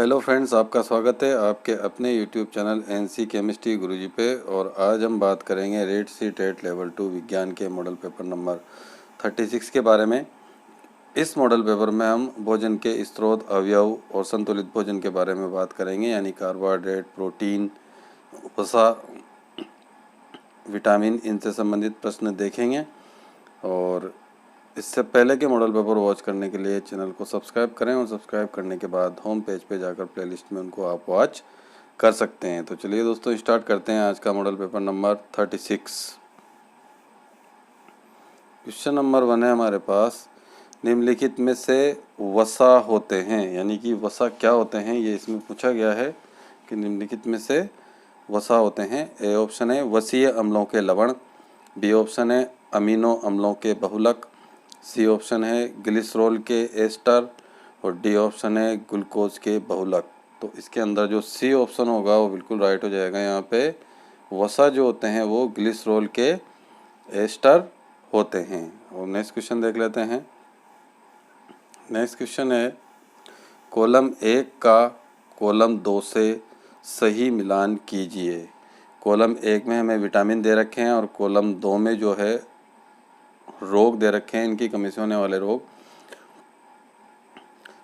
Hello friends, आपका स्वागत है आपके अपने यूट्यूब चैनल एनसी केमिस्ट्री गुरुजी पे। और आज हम बात करेंगे रेट सी टेट लेवल 2 विज्ञान के मॉडल पेपर नंबर 36 के बारे में। इस मॉडल पेपर में हम भोजन के स्रोत, अवयव और संतुलित भोजन के बारे में बात करेंगे, यानी कार्बोहाइड्रेट, प्रोटीन, वसा, विटामिन, इनसे संबंधित प्रश्न देखेंगे। और इससे पहले के मॉडल पेपर वॉच करने के लिए चैनल को सब्सक्राइब करें और सब्सक्राइब करने के बाद होम पेज पे जाकर प्लेलिस्ट में उनको आप वॉच कर सकते हैं। तो चलिए दोस्तों, स्टार्ट करते हैं आज का model paper number 36। Question number 1 है हमारे पास, निम्नलिखित में से वसा होते हैं, यानी कि वसा क्या होते हैं ये इसमें पूछा गया है कि निम्नलिखित में से वसा होते हैं। ए ऑप्शन है वसीय अम्लों के लवण, बी ऑप्शन है अमीनो अम्लों के बहुलक, सी ऑप्शन है ग्लिसरॉल के एस्टर और डी ऑप्शन है ग्लूकोज के बहुलक। तो इसके अंदर जो सी ऑप्शन होगा वो बिल्कुल राइट हो जाएगा। यहाँ पे वसा जो होते हैं वो ग्लिसरॉल के एस्टर होते हैं। और नेक्स्ट क्वेश्चन देख लेते हैं। नेक्स्ट क्वेश्चन है, कॉलम 1 का कॉलम 2 से सही मिलान कीजिए। कॉलम 1 में हमें विटामिन दे रखे हैं और कॉलम 2 में जो है रोग दे रखे हैं, इनकी कमी से होने वाले रोग।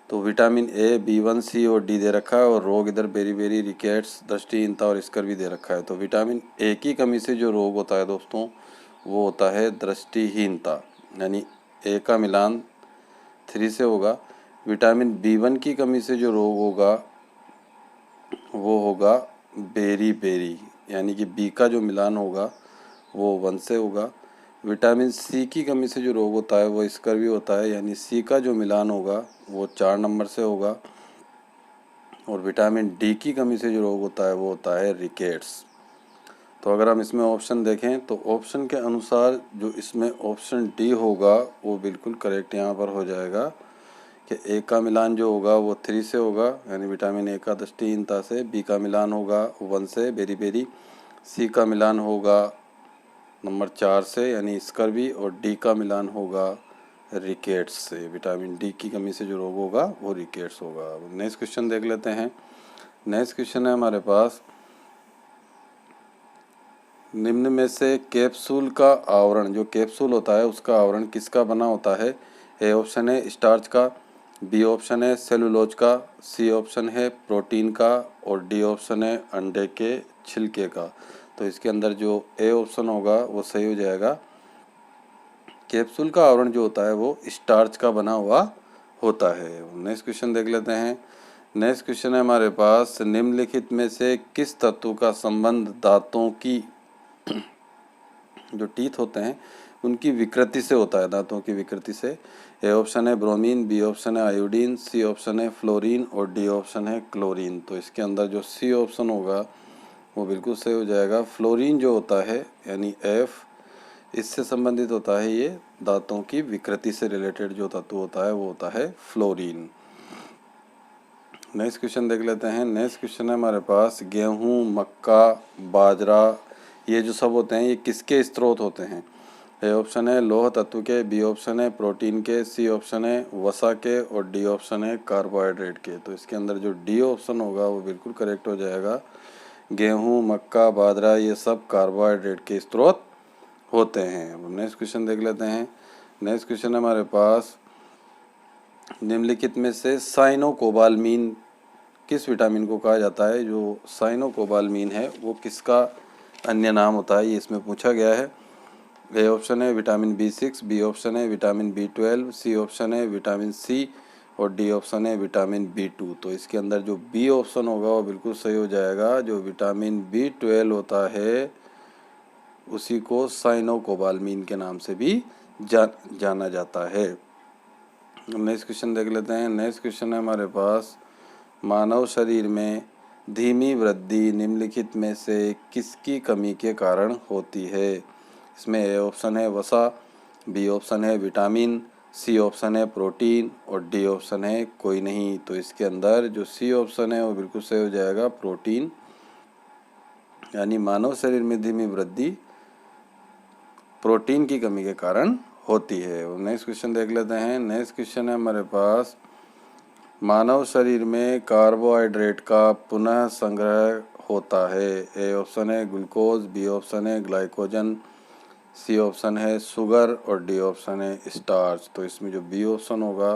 तो विटामिन ए, B1, C और डी दे रखा है और रोग इधर बेरी, रिकेट्स, दृष्टिहीनता और स्कर भी दे रखा है। तो विटामिन ए की कमी से जो रोग होता है दोस्तों वो होता है दृष्टिहीनता, यानी ए का मिलान 3 से होगा। विटामिन B1 की कमी से जो रोग होगा वो होगा बेरी, यानी कि बी का जो मिलान होगा वो 1 से होगा। विटामिन सी की कमी से जो रोग होता है वो स्कर भी होता है, यानी सी का जो मिलान होगा वो 4 नंबर से होगा। और विटामिन डी की कमी से जो रोग होता है वो होता है रिकेट्स। तो अगर हम इसमें ऑप्शन देखें तो ऑप्शन के अनुसार जो इसमें ऑप्शन डी होगा वो बिल्कुल करेक्ट यहाँ पर हो जाएगा कि ए का मिलान जो होगा वो 3 से होगा, यानी विटामिन ए का दृष्टिहीनता से, बी का मिलान होगा 1 से बेरी, सी का मिलान होगा नंबर 4 से यानी स्कर भी, और डी का मिलान होगा रिकेट्स से। विटामिन डी की कमी से जो रोग होगा वो रिकेट्स होगा। नेक्स्ट क्वेश्चन देख लेते हैं। नेक्स्ट क्वेश्चन है हमारे पास, निम्न में से कैप्सूल का आवरण, जो कैप्सूल होता है उसका आवरण किसका बना होता है। ए ऑप्शन है स्टार्च का, बी ऑप्शन है सेलुलोज का, सी ऑप्शन है प्रोटीन का और डी ऑप्शन है अंडे के छिलके का। तो इसके अंदर जो ए ऑप्शन होगा वो सही हो जाएगा। कैप्सूल का आवरण जो होता है वो स्टार्च का बना हुआ होता है। नेक्स्ट क्वेश्चन देख लेते हैं। नेक्स्ट क्वेश्चन है हमारे पास, निम्नलिखित में से किस तत्व का संबंध दांतों की जो टीथ होते हैं उनकी विकृति से होता है, दांतों की विकृति से। ए ऑप्शन है ब्रोमीन, बी ऑप्शन है आयोडीन, सी ऑप्शन है फ्लोरीन और डी ऑप्शन है क्लोरीन। तो इसके अंदर जो सी ऑप्शन होगा वो बिल्कुल सही हो जाएगा। फ्लोरीन जो होता है यानी एफ, इससे संबंधित होता है, ये दांतों की विकृति से रिलेटेड जो तत्व होता है वो होता है फ्लोरीन। नेक्स्ट क्वेश्चन देख लेते हैं। नेक्स्ट क्वेश्चन है हमारे पास, गेहूँ, मक्का, बाजरा, ये जो सब होते हैं ये किसके स्रोत होते हैं। ए ऑप्शन है लौह तत्व के, बी ऑप्शन है प्रोटीन के, सी ऑप्शन है वसा के और डी ऑप्शन है कार्बोहाइड्रेट के। तो इसके अंदर जो डी ऑप्शन होगा वो बिल्कुल करेक्ट हो जाएगा। गेहूँ, मक्का, बाजरा ये सब कार्बोहाइड्रेट के स्रोत होते हैं। नेक्स्ट क्वेश्चन देख लेते हैं। नेक्स्ट क्वेश्चन है हमारे पास, निम्नलिखित में से साइनोकोबालामीन किस विटामिन को कहा जाता है। जो साइनोकोबालामीन है वो किसका अन्य नाम होता है, ये इसमें पूछा गया है। ए ऑप्शन है विटामिन B6, बी ऑप्शन है विटामिन B12, सी ऑप्शन है विटामिन सी और डी ऑप्शन है विटामिन B2। तो इसके अंदर जो बी ऑप्शन होगा वो बिल्कुल सही हो जाएगा। जो विटामिन B12 होता है उसी को साइनोकोबालामीन के नाम से भी जाना जाता है। नेक्स्ट क्वेश्चन देख लेते हैं। नेक्स्ट क्वेश्चन है हमारे पास, मानव शरीर में धीमी वृद्धि निम्नलिखित में से किसकी कमी के कारण होती है। इसमें ए ऑप्शन है वसा, बी ऑप्शन है विटामिन, सी ऑप्शन है प्रोटीन और डी ऑप्शन है कोई नहीं। तो इसके अंदर जो सी ऑप्शन है वो बिल्कुल सही हो जाएगा, प्रोटीन, यानी मानव शरीर में धीमी वृद्धि प्रोटीन की कमी के कारण होती है। नेक्स्ट क्वेश्चन देख लेते हैं। नेक्स्ट क्वेश्चन है हमारे पास, मानव शरीर में कार्बोहाइड्रेट का पुनः संग्रह होता है। ए ऑप्शन है ग्लूकोज, बी ऑप्शन है ग्लाइकोजन, सी ऑप्शन है शुगर और डी ऑप्शन है स्टार्च। तो इसमें जो बी ऑप्शन होगा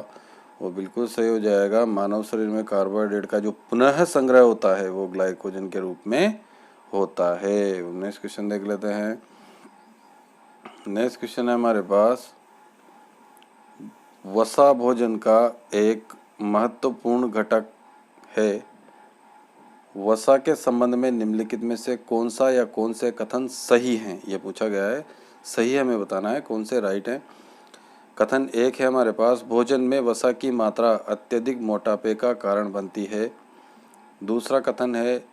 वो बिल्कुल सही हो जाएगा। मानव शरीर में कार्बोहाइड्रेट का जो पुनः संग्रह होता है वो ग्लाइकोजन के रूप में होता है। नेक्स्ट क्वेश्चन देख लेते हैं। नेक्स्ट क्वेश्चन है हमारे पास, वसा भोजन का एक महत्वपूर्ण घटक है। वसा के संबंध में निम्नलिखित में से कौन सा या कौन से कथन सही हैं, ये पूछा गया है। सही हमें बताना है, कौन से राइट हैं। कथन एक है हमारे पास, भोजन में वसा की मात्रा अत्यधिक मोटापे का कारण बनती है। दूसरा कथन है,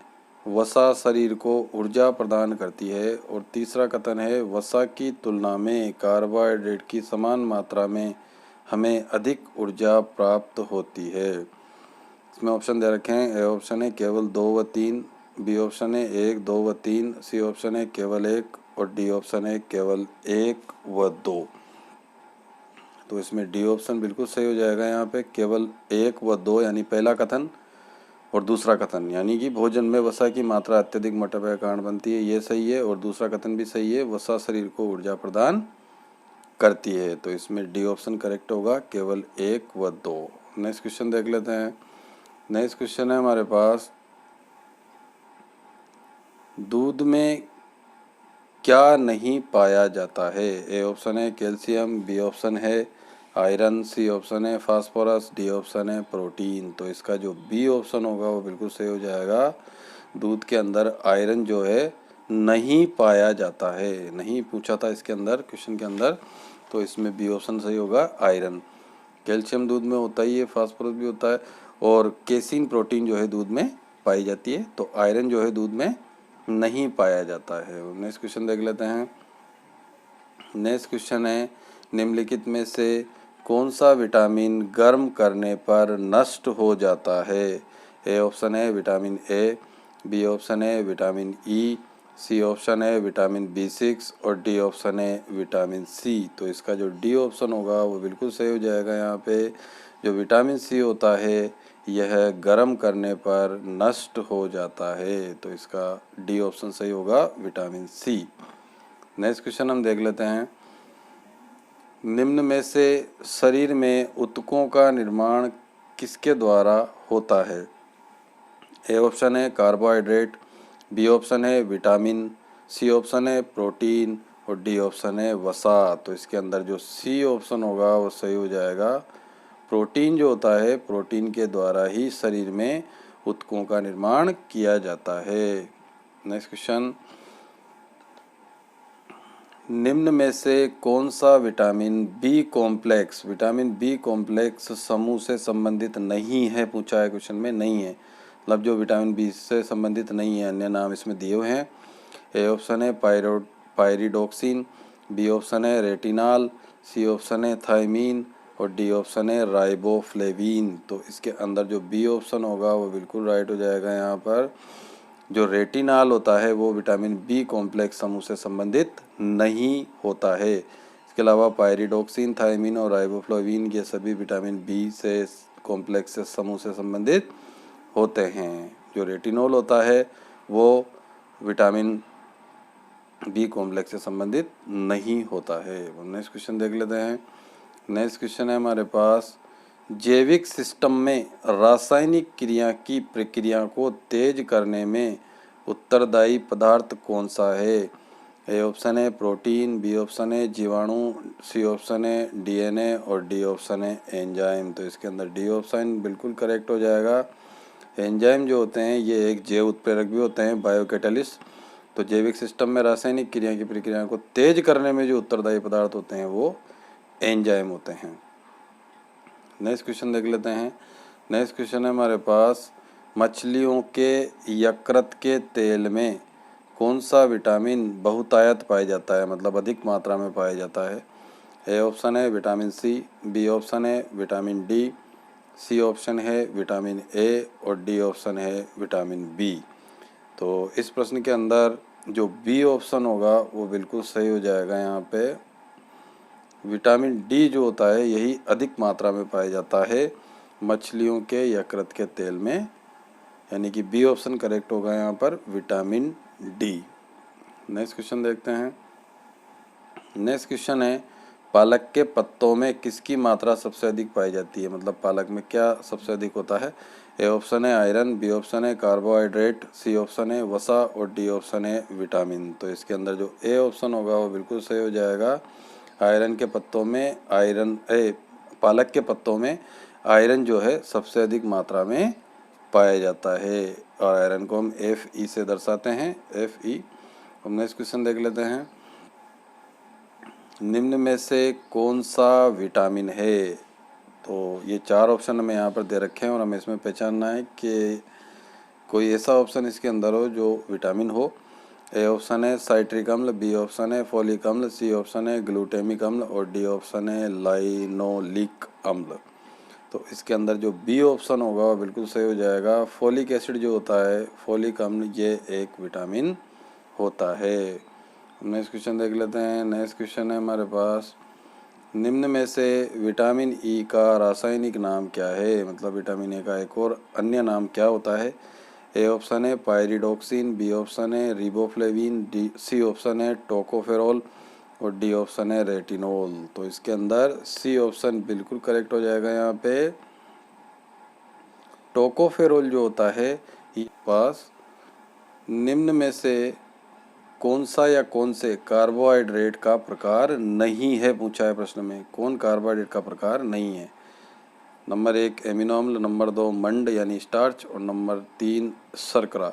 वसा शरीर को ऊर्जा प्रदान करती है। और तीसरा कथन है, वसा की तुलना में कार्बोहाइड्रेट की समान मात्रा में हमें अधिक ऊर्जा प्राप्त होती है। इसमें ऑप्शन दे रखे हैं। ए ऑप्शन है केवल 2 व 3, बी ऑप्शन है 1, 2 व 3, सी ऑप्शन है केवल 1 और डी ऑप्शन है केवल 1 व 2। तो इसमें डी ऑप्शन बिल्कुल सही हो जाएगा। यहाँ पे केवल 1 व 2 यानी पहला कथन और दूसरा कथन, यानी कि भोजन में वसा की मात्रा अत्यधिक मोटापे का कारण बनती है, ये सही है। और दूसरा कथन भी सही है, वसा शरीर को ऊर्जा प्रदान करती है। तो इसमें डी ऑप्शन करेक्ट होगा, केवल 1 व 2। नेक्स्ट क्वेश्चन देख लेते हैं। नेक्स्ट क्वेश्चन है हमारे पास, दूध में क्या नहीं पाया जाता है। ए ऑप्शन है कैल्शियम, बी ऑप्शन है आयरन, सी ऑप्शन है फास्फोरस, डी ऑप्शन है प्रोटीन। तो इसका जो बी ऑप्शन होगा वो बिल्कुल सही हो जाएगा। दूध के अंदर आयरन जो है नहीं पाया जाता है। नहीं पूछा था इसके अंदर, क्वेश्चन के अंदर, तो इसमें बी ऑप्शन सही होगा आयरन। कैल्शियम दूध में होता ही है, फास्फोरस भी होता है और केसीन प्रोटीन जो है दूध में पाई जाती है। तो आयरन जो है दूध में नहीं पाया जाता है। नेक्स्ट क्वेश्चन देख लेते हैं। नेक्स्ट क्वेश्चन है, निम्नलिखित में से कौन सा विटामिन गर्म करने पर नष्ट हो जाता है। ए ऑप्शन है विटामिन ए, बी ऑप्शन है विटामिन ई, सी ऑप्शन है विटामिन B6 और डी ऑप्शन है विटामिन सी। तो इसका जो डी ऑप्शन होगा वो बिल्कुल सही हो जाएगा। यहाँ पे जो विटामिन सी होता है यह गर्म करने पर नष्ट हो जाता है। तो इसका डी ऑप्शन सही होगा, विटामिन सी। नेक्स्ट क्वेश्चन हम देख लेते हैं। निम्न में से शरीर में ऊतकों का निर्माण किसके द्वारा होता है। ए ऑप्शन है कार्बोहाइड्रेट, बी ऑप्शन है विटामिन, सी ऑप्शन है प्रोटीन और डी ऑप्शन है वसा। तो इसके अंदर जो सी ऑप्शन होगा वो सही हो जाएगा। प्रोटीन जो होता है, प्रोटीन के द्वारा ही शरीर में ऊतकों का निर्माण किया जाता है। नेक्स्ट क्वेश्चन, निम्न में से कौन सा विटामिन बी कॉम्प्लेक्स समूह से संबंधित नहीं है, पूछा है क्वेश्चन में। नहीं है मतलब जो विटामिन बी से संबंधित नहीं है, अन्य नाम इसमें दिए हुए हैं। ए ऑप्शन है पायरिडोक्सिन, बी ऑप्शन है रेटिनॉल, सी ऑप्शन है थायमीन और डी ऑप्शन है राइबोफ्लेविन। तो इसके अंदर जो बी ऑप्शन होगा वो बिल्कुल राइट हो जाएगा। यहाँ पर जो रेटिनॉल होता है वो विटामिन बी कॉम्प्लेक्स समूह से संबंधित नहीं होता है। इसके अलावा पायरिडोक्सिन, थायमीन और राइबोफ्लेविन ये सभी विटामिन बी से कॉम्प्लेक्स से समूह से संबंधित होते हैं। जो रेटिनॉल होता है वो विटामिन बी कॉम्प्लेक्स से संबंधित नहीं होता है। नेक्स्ट क्वेश्चन देख लेते हैं। नेक्स्ट क्वेश्चन है हमारे पास, जैविक सिस्टम में रासायनिक क्रिया की प्रक्रिया को तेज करने में उत्तरदायी पदार्थ कौन सा है। ए ऑप्शन है प्रोटीन, बी ऑप्शन है जीवाणु, सी ऑप्शन है डीएनए और डी ऑप्शन है एंजाइम। तो इसके अंदर डी ऑप्शन बिल्कुल करेक्ट हो जाएगा। एंजाइम जो होते हैं ये एक जैव उत्प्रेरक भी होते हैं, बायोकैटालिस्ट। तो जैविक सिस्टम में रासायनिक क्रिया की प्रक्रिया को तेज करने में जो उत्तरदायी पदार्थ होते हैं वो एंजाइम होते हैं। नेक्स्ट क्वेश्चन देख लेते हैं। नेक्स्ट क्वेश्चन है हमारे पास, मछलियों के यकृत के तेल में कौन सा विटामिन बहुतायत पाया जाता है, मतलब अधिक मात्रा में पाया जाता है। ए ऑप्शन है विटामिन सी, बी ऑप्शन है विटामिन डी, सी ऑप्शन है विटामिन ए और डी ऑप्शन है विटामिन बी। तो इस प्रश्न के अंदर जो बी ऑप्शन होगा वो बिल्कुल सही हो जाएगा। यहाँ पे विटामिन डी जो होता है यही अधिक मात्रा में पाया जाता है। मछलियों के यकृत के तेल में, यानी कि बी ऑप्शन करेक्ट होगा यहाँ पर, विटामिन डी। नेक्स्ट क्वेश्चन देखते हैं। नेक्स्ट क्वेश्चन है, पालक के पत्तों में किसकी मात्रा सबसे अधिक पाई जाती है? मतलब पालक में क्या सबसे अधिक होता है? ए ऑप्शन है आयरन, बी ऑप्शन है कार्बोहाइड्रेट, सी ऑप्शन है वसा और डी ऑप्शन है विटामिन। तो इसके अंदर जो ए ऑप्शन होगा वो बिल्कुल सही हो जाएगा। आयरन के पत्तों में पालक के पत्तों में आयरन जो है सबसे अधिक मात्रा में पाया जाता है, और आयरन को हम Fe से दर्शाते हैं, Fe। हम नेक्स्ट क्वेश्चन देख लेते हैं। निम्न में से कौन सा विटामिन है? तो ये 4 ऑप्शन हमें यहाँ पर दे रखे हैं और हमें इसमें पहचानना है कि कोई ऐसा ऑप्शन इसके अंदर हो जो विटामिन हो। ए ऑप्शन है साइट्रिक अम्ल, बी ऑप्शन है फोलिक अम्ल, सी ऑप्शन है ग्लूटेमिक अम्ल और डी ऑप्शन है लाइनोलिक अम्ल। तो इसके अंदर जो बी ऑप्शन होगा वो बिल्कुल सही हो जाएगा। फोलिक एसिड जो होता है, फोलिक अम्ल, ये एक विटामिन होता है। नेक्स्ट क्वेश्चन देख लेते हैं। नेक्स्ट क्वेश्चन है हमारे पास, निम्न में से विटामिन ई का रासायनिक नाम क्या है? मतलब विटामिन ए का एक और अन्य नाम क्या होता है? ए ऑप्शन है पायरिडोक्सिन, बी ऑप्शन है रिबोफ्लेविन, सी ऑप्शन है टोकोफेरोल और डी ऑप्शन है रेटिनोल। तो इसके अंदर सी ऑप्शन बिल्कुल करेक्ट हो जाएगा यहाँ पे। टोकोफेरोल जो होता है, पास निम्न में से कौन सा या कौन से कार्बोहाइड्रेट का प्रकार नहीं है, पूछा है प्रश्न में। कौन कार्बोहाइड्रेट का प्रकार नहीं है? नंबर 1 एमिनो अम्ल, नंबर 2 मंड यानी स्टार्च और नंबर 3 शर्करा।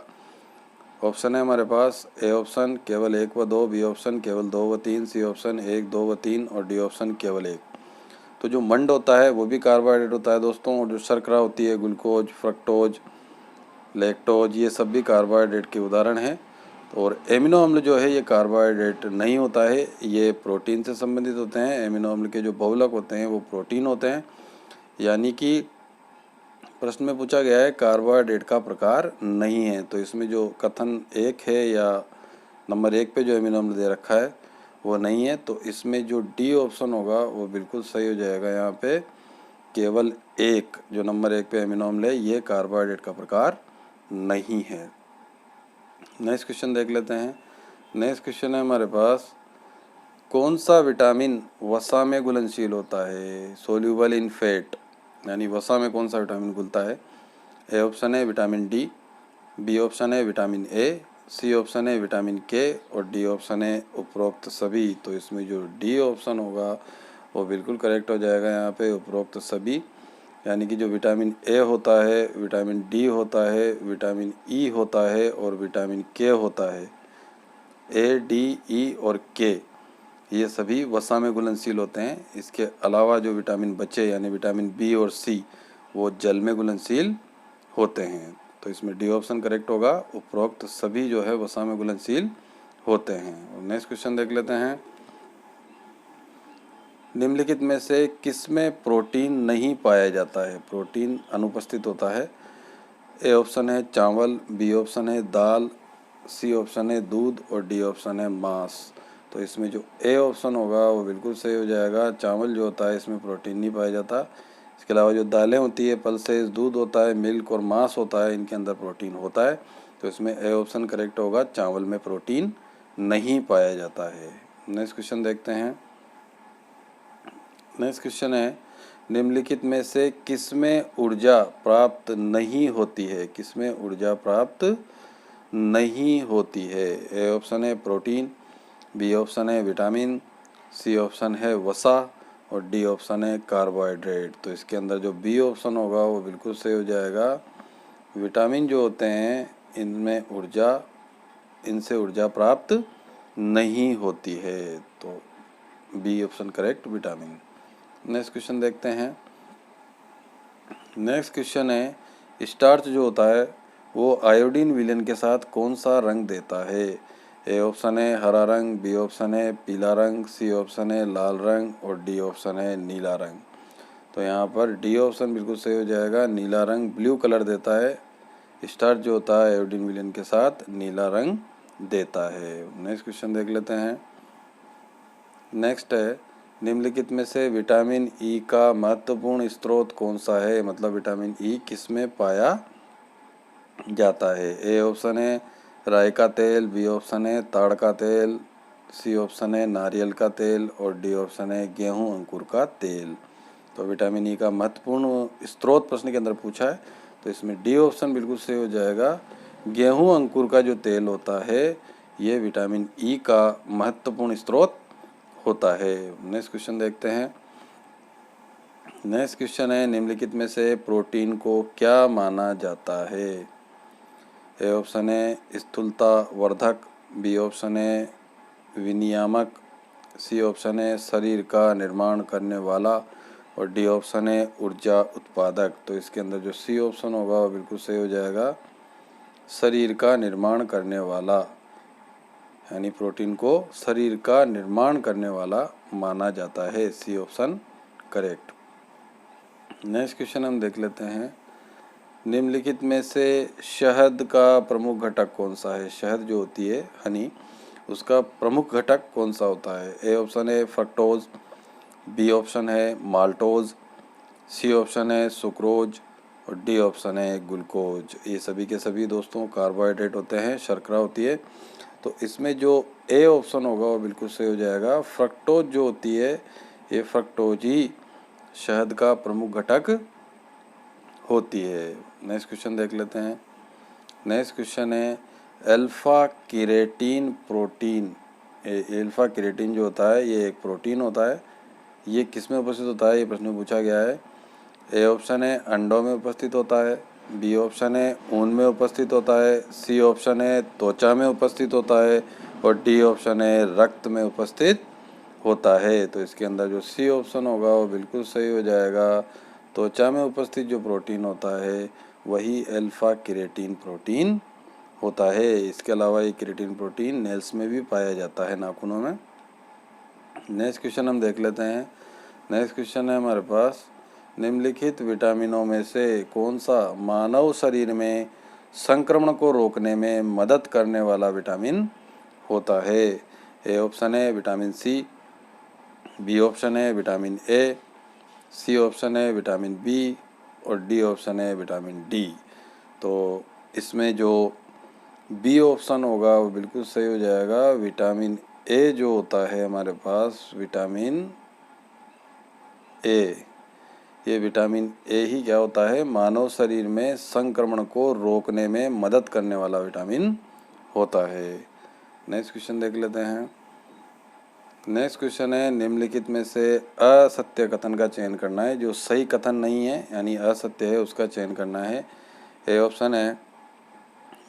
ऑप्शन है हमारे पास ए ऑप्शन केवल 1 व 2, बी ऑप्शन केवल 2 व 3, सी ऑप्शन 1, 2 व 3 और डी ऑप्शन केवल 1। तो जो मंड होता है वो भी कार्बोहाइड्रेट होता है दोस्तों, और जो शर्करा होती है, ग्लूकोज, फ्रक्टोज, लैक्टोज, ये सब भी कार्बोहाइड्रेट के उदाहरण हैं। और एमिनो अम्ल जो है ये कार्बोहाइड्रेट नहीं होता है, ये प्रोटीन से संबंधित होते हैं। एमिनो अम्ल के जो बहुलक होते हैं वो प्रोटीन होते हैं। यानी कि प्रश्न में पूछा गया है कार्बोहाइड्रेट का प्रकार नहीं है, तो इसमें जो कथन 1 है या नंबर 1 पे जो एमिनो अम्ल दे रखा है वो नहीं है, तो इसमें जो डी ऑप्शन होगा वो बिल्कुल सही हो जाएगा। यहाँ पे केवल 1 जो नंबर 1 पे एमिनो अम्ल है ये कार्बोहाइड्रेट का प्रकार नहीं है। नेक्स्ट क्वेश्चन देख लेते हैं। नेक्स्ट क्वेश्चन है हमारे पास, कौन सा विटामिन वसा में घुलनशील होता है? सोल्यूबल इन फैट, यानी वसा में कौन सा विटामिन घुलता है? ए ऑप्शन है विटामिन डी, बी ऑप्शन है विटामिन ए, सी ऑप्शन है विटामिन के और डी ऑप्शन है उपरोक्त सभी। तो इसमें जो डी ऑप्शन होगा वो बिल्कुल करेक्ट हो जाएगा यहाँ पे, उपरोक्त सभी। यानी कि जो विटामिन ए होता है, विटामिन डी होता है, विटामिन ई होता है और विटामिन के होता है। ए, डी, ई और के ये सभी वसा में घुलनशील होते हैं। इसके अलावा जो विटामिन बचे यानी विटामिन बी और सी वो जल में घुलनशील होते हैं। तो इसमें डी ऑप्शन करेक्ट होगा, उपरोक्त सभी जो है वसा में घुलनशील होते हैं। और नेक्स्ट क्वेश्चन देख लेते हैं। निम्नलिखित में से किसमें प्रोटीन नहीं पाया जाता है? प्रोटीन अनुपस्थित होता है। ए ऑप्शन है चावल, बी ऑप्शन है दाल, सी ऑप्शन है दूध और डी ऑप्शन है मांस। तो इसमें जो ए ऑप्शन होगा वो बिल्कुल सही हो जाएगा। चावल जो होता है इसमें प्रोटीन नहीं पाया जाता। इसके अलावा जो दालें होती है, पल्सेस, दूध होता है, मिल्क और मांस होता है, इनके अंदर प्रोटीन होता है। तो इसमें ए ऑप्शन करेक्ट होगा, चावल में प्रोटीन नहीं पाया जाता है। नेक्स्ट क्वेश्चन देखते हैं। नेक्स्ट क्वेश्चन है, निम्नलिखित में से किसमें ऊर्जा प्राप्त नहीं होती है? किसमें ऊर्जा प्राप्त नहीं होती है? ए ऑप्शन है प्रोटीन, बी ऑप्शन है विटामिन, सी ऑप्शन है वसा और डी ऑप्शन है कार्बोहाइड्रेट। तो इसके अंदर जो बी ऑप्शन होगा वो बिल्कुल सही हो जाएगा। विटामिन जो होते हैं इनसे ऊर्जा प्राप्त नहीं होती है। तो B option correct, vitamin. Next question देखते हैं। नेक्स्ट क्वेश्चन है, स्टार्च जो होता है वो आयोडीन विलयन के साथ कौन सा रंग देता है? ए ऑप्शन है हरा रंग, बी ऑप्शन है पीला रंग, सी ऑप्शन है लाल रंग और डी ऑप्शन है नीला रंग। तो यहाँ पर डी ऑप्शन बिल्कुल सही हो जाएगा। नीला रंग ब्लू कलर देता है। स्टार्च जो होता है आयोडीन विलयन के साथ नीला रंग देता है। नेक्स्ट क्वेश्चन देख लेते हैं। नेक्स्ट है, निम्नलिखित में से विटामिन ई का महत्वपूर्ण स्रोत कौन सा है, मतलब विटामिन ई किस में पाया जाता है। ए ऑप्शन है राई का तेल, बी ऑप्शन है ताड़ का तेल, सी ऑप्शन है नारियल का तेल और डी ऑप्शन है गेहूं अंकुर का तेल। तो विटामिन ई का महत्वपूर्ण स्रोत प्रश्न के अंदर पूछा है, तो इसमें डी ऑप्शन बिल्कुल सही हो जाएगा। गेहूं अंकुर का जो तेल होता है ये विटामिन ई का महत्वपूर्ण स्रोत होता है। नेक्स्ट क्वेश्चन देखते हैं। नेक्स्ट क्वेश्चन है निम्नलिखित में से प्रोटीन को क्या माना जाता है। ए ऑप्शन है स्थूलता वर्धक, बी ऑप्शन है विनियामक, सी ऑप्शन है शरीर का निर्माण करने वाला और डी ऑप्शन है ऊर्जा उत्पादक। तो इसके अंदर जो सी ऑप्शन होगा वो बिल्कुल सही हो जाएगा, शरीर का निर्माण करने वाला, यानी प्रोटीन को शरीर का निर्माण करने वाला माना जाता है। C option correct. Next question हम देख लेते हैं। निम्नलिखित में से शहद का प्रमुख घटक कौन सा है। शहद जो होती है हनी, उसका प्रमुख घटक कौन सा होता है। ए ऑप्शन है फ्रक्टोज, बी ऑप्शन है माल्टोज, सी ऑप्शन है सुक्रोज और डी ऑप्शन है ग्लूकोज। ये सभी के सभी दोस्तों कार्बोहाइड्रेट होते हैं, शर्करा होती है। तो इसमें जो ए ऑप्शन होगा वो बिल्कुल सही हो जाएगा। फ्रक्टोज जो होती है ये फ्रक्टोज ही शहद का प्रमुख घटक होती है। नेक्स्ट क्वेश्चन देख लेते हैं। नेक्स्ट क्वेश्चन है अल्फा केरेटीन प्रोटीन। अल्फा केरेटीन जो होता है ये एक प्रोटीन होता है, ये किस में उपस्थित होता है, ये प्रश्न में पूछा गया है। ए ऑप्शन है अंडों में उपस्थित होता है, बी ऑप्शन है ऊन में उपस्थित होता है, सी ऑप्शन है त्वचा में उपस्थित होता है और डी ऑप्शन है रक्त में उपस्थित होता है। तो इसके अंदर जो सी ऑप्शन होगा वो बिल्कुल सही हो जाएगा। त्वचा में उपस्थित जो प्रोटीन होता है वही अल्फा केरेटीन प्रोटीन होता है। इसके अलावा ये केरेटीन प्रोटीन नेल्स में भी पाया जाता है, नाखूनों में। नेक्स्ट क्वेश्चन हम देख लेते हैं। नेक्स्ट क्वेश्चन है हमारे पास, निम्नलिखित विटामिनों में से कौन सा मानव शरीर में संक्रमण को रोकने में मदद करने वाला विटामिन होता है। ए ऑप्शन है विटामिन सी, बी ऑप्शन है विटामिन ए, सी ऑप्शन है विटामिन बी और डी ऑप्शन है विटामिन डी। तो इसमें जो बी ऑप्शन होगा वो बिल्कुल सही हो जाएगा। विटामिन ए जो होता है हमारे पास, विटामिन ए, ये विटामिन ए ही क्या होता है, मानव शरीर में संक्रमण को रोकने में मदद करने वाला विटामिन होता है। नेक्स्ट क्वेश्चन देख लेते हैं। नेक्स्ट क्वेश्चन है निम्नलिखित में से असत्य कथन का चयन करना है। जो सही कथन नहीं है यानी असत्य है उसका चयन करना है। ए ऑप्शन है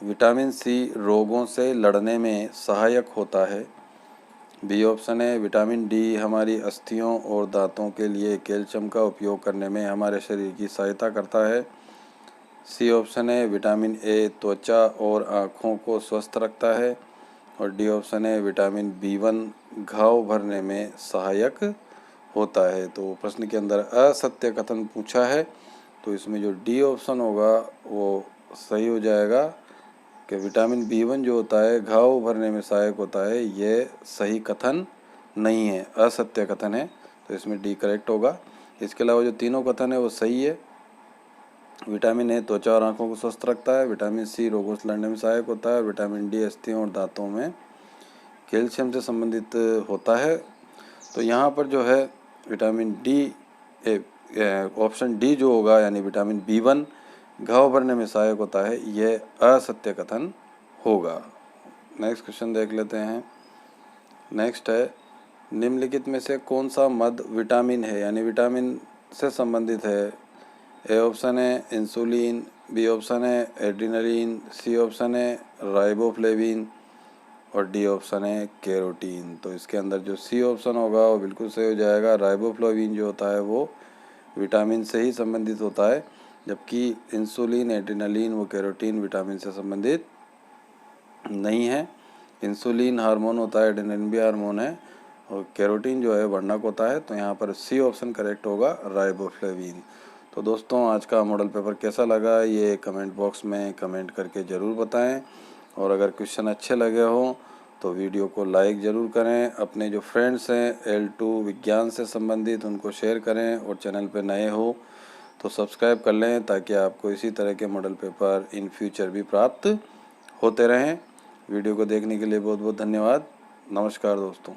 विटामिन सी रोगों से लड़ने में सहायक होता है, बी ऑप्शन है विटामिन डी हमारी अस्थियों और दांतों के लिए कैल्शियम का उपयोग करने में हमारे शरीर की सहायता करता है, सी ऑप्शन है विटामिन ए त्वचा और आँखों को स्वस्थ रखता है और डी ऑप्शन है विटामिन बी1 घाव भरने में सहायक होता है। तो प्रश्न के अंदर असत्य कथन पूछा है, तो इसमें जो डी ऑप्शन होगा वो सही हो जाएगा कि विटामिन बी1 जो होता है घाव भरने में सहायक होता है, ये सही कथन नहीं है, असत्य कथन है। तो इसमें डी करेक्ट होगा। इसके अलावा जो तीनों कथन है वो सही है। विटामिन ए त्वचा और आँखों को स्वस्थ रखता है, विटामिन सी रोगों से लड़ने में सहायक होता है, विटामिन डी अस्थियों और दांतों में कैल्शियम से संबंधित होता है। तो यहाँ पर जो है विटामिन डी ऑप्शन डी जो होगा यानी विटामिन बी1 घाव भरने में सहायक होता है, यह असत्य कथन होगा। नेक्स्ट क्वेश्चन देख लेते हैं। नेक्स्ट है निम्नलिखित में से कौन सा मद विटामिन है यानी विटामिन से संबंधित है। ए ऑप्शन है इंसुलिन, बी ऑप्शन है एड्रिनलिन, सी ऑप्शन है राइबोफ्लेविन और डी ऑप्शन है कैरोटीन। तो इसके अंदर जो सी ऑप्शन होगा वो बिल्कुल सही हो जाएगा। राइबोफ्लेविन जो होता है वो विटामिन से ही संबंधित होता है, जबकि इंसुलिन एड्रिनलिन वो कैरोटीन विटामिन से संबंधित नहीं है। इंसुलिन हार्मोन होता है, एड्रिनलिन भी हार्मोन है और कैरोटीन जो है वर्णक होता है। तो यहाँ पर सी ऑप्शन करेक्ट होगा, राइबोफ्लेविन। तो दोस्तों आज का मॉडल पेपर कैसा लगा ये कमेंट बॉक्स में कमेंट करके ज़रूर बताएं और अगर क्वेश्चन अच्छे लगे हों तो वीडियो को लाइक ज़रूर करें, अपने जो फ्रेंड्स हैं L2 विज्ञान से संबंधित उनको शेयर करें, और चैनल पर नए हो तो सब्सक्राइब कर लें ताकि आपको इसी तरह के मॉडल पेपर इन फ्यूचर भी प्राप्त होते रहें। वीडियो को देखने के लिए बहुत बहुत धन्यवाद। नमस्कार दोस्तों।